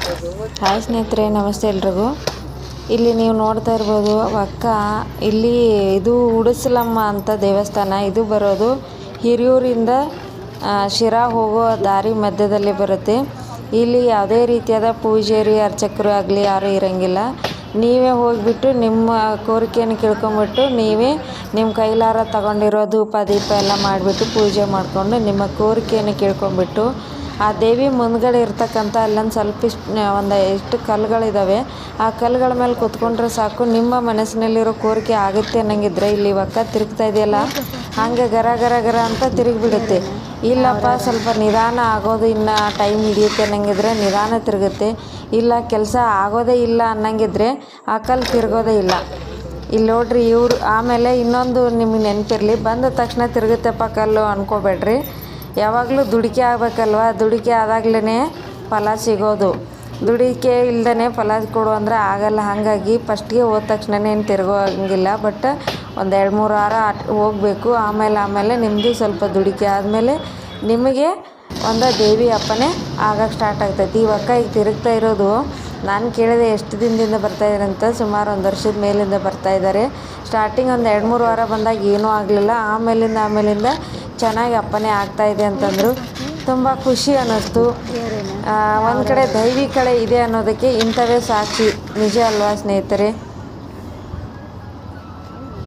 Hi ಸ್ನೇಹಿತರೆ, ನಮಸ್ತೆ ಎಲ್ರಿಗೂ. ಇಲ್ಲಿ ನೀವು ನೋಡ್ತಾ ಇರ್ಬೋದು ಅಕ್ಕ, ಇಲ್ಲಿ ಇದು ಉಡಸಲಮ್ಮ ಅಂತ ದೇವಸ್ಥಾನ. ಇದು ಬರೋದು ಹಿರಿಯೂರಿಂದ ಶಿರಾ ಹೋಗೋ ದಾರಿ ಮಧ್ಯದಲ್ಲಿ ಬರುತ್ತೆ. ಇಲ್ಲಿ ಯಾವುದೇ ರೀತಿಯಾದ ಪೂಜಾರಿ ಅರ್ಚಕರು ಆಗಲಿ ಯಾರೂ ಇರೋಂಗಿಲ್ಲ. ನೀವೇ ಹೋಗಿಬಿಟ್ಟು ನಿಮ್ಮ ಕೋರಿಕೆಯನ್ನು ಕೇಳ್ಕೊಂಬಿಟ್ಟು ನೀವೇ ನಿಮ್ಮ ಕೈಲಾರ ತಗೊಂಡಿರೋ ಧೂಪ ದೀಪ ಎಲ್ಲ ಮಾಡಿಬಿಟ್ಟು ಪೂಜೆ ಮಾಡಿಕೊಂಡು ನಿಮ್ಮ ಕೋರಿಕೆಯನ್ನು ಕೇಳ್ಕೊಂಬಿಟ್ಟು ಆ ದೇವಿ ಮುಂದ್ಗಡೆ ಇರ್ತಕ್ಕಂಥ ಅಲ್ಲೊಂದು ಸ್ವಲ್ಪ ಎಷ್ಟು ಕಲ್ಲುಗಳಿದ್ದಾವೆ. ಆ ಕಲ್ಲುಗಳ ಮೇಲೆ ಕೂತ್ಕೊಂಡ್ರೆ ಸಾಕು, ನಿಮ್ಮ ಮನಸ್ಸಿನಲ್ಲಿರೋ ಕೋರಿಕೆ ಆಗುತ್ತೆ ಅನ್ನಂಗಿದ್ರೆ ಇಲ್ಲಿ ಒಕ್ಕ ತಿರುಗ್ತಾ ಇದೆಯಲ್ಲ, ಹಾಗೆ ಗರ ಗರ ಗರ ಅಂತ ತಿರುಗಿಬಿಡುತ್ತೆ. ಇಲ್ಲಪ್ಪ ಸ್ವಲ್ಪ ನಿಧಾನ ಆಗೋದು, ಇನ್ನು ಟೈಮ್ ಹಿಡಿಯುತ್ತೆ ಅನ್ನಂಗಿದ್ರೆ ನಿಧಾನ ತಿರುಗುತ್ತೆ. ಇಲ್ಲ ಕೆಲಸ ಆಗೋದೇ ಇಲ್ಲ ಅನ್ನಂಗಿದ್ರೆ ಆ ಕಲ್ಲು ತಿರುಗೋದೇ ಇಲ್ಲ. ಇಲ್ಲಿ ನೋಡ್ರಿ ಇವರು. ಆಮೇಲೆ ಇನ್ನೊಂದು ನಿಮಗೆ ನೆನಪಿರಲಿ, ಬಂದ ತಕ್ಷಣ ತಿರುಗುತ್ತಪ್ಪ ಕಲ್ಲು ಅಂದ್ಕೋಬೇಡ್ರಿ. ಯಾವಾಗಲೂ ದುಡಿಕೆ ಆಗಬೇಕಲ್ವ, ದುಡಿಕೆ ಆದಾಗ್ಲೇ ಫಲ ಸಿಗೋದು. ದುಡಿಕೆ ಇಲ್ದೇ ಫಲ ಕೊಡು ಅಂದರೆ ಆಗಲ್ಲ. ಹಾಗಾಗಿ ಫಸ್ಟಿಗೆ ಹೋದ ತಕ್ಷಣ ಏನು ತಿರುಗೋಂಗಿಲ್ಲ. ಬಟ್ ಒಂದು 2-3 ವಾರ ಹೋಗಬೇಕು. ಆಮೇಲೆ ನಿಮ್ಮದು ಸ್ವಲ್ಪ ದುಡಿಕೆ ಆದಮೇಲೆ ನಿಮಗೆ ಒಂದು ದೇವಿ ಅಪ್ಪನೇ ಆಗಕ್ಕೆ ಸ್ಟಾರ್ಟ್ ಆಗ್ತೈತಿ. ಇವಾಗ ಈಗ ತಿರುಗ್ತಾ ಇರೋದು ನಾನು ಕೇಳಿದೆ ಎಷ್ಟು ದಿನದಿಂದ ಬರ್ತಾಯಿದ್ದಾರೆ ಅಂತ. ಸುಮಾರು 1 ವರ್ಷದ ಮೇಲಿಂದ ಬರ್ತಾಯಿದ್ದಾರೆ. ಸ್ಟಾರ್ಟಿಂಗ್ ಒಂದು 2-3 ವಾರ ಬಂದಾಗ ಏನೂ ಆಗಲಿಲ್ಲ. ಆಮೇಲಿಂದ ಚೆನ್ನಾಗಿ ಅಪ್ಪನೇ ಆಗ್ತಾಯಿದೆ ಅಂತಂದರು. ತುಂಬ ಖುಷಿ ಅನ್ನಿಸ್ತು. ಒಂದು ಕಡೆ ದೈವಿ ಕಡೆ ಇದೆ ಅನ್ನೋದಕ್ಕೆ ಇಂಥವೇ ಸಾಕ್ಷಿ. ನಿಜ ಅಲ್ವಾ ಸ್ನೇಹಿತರೆ?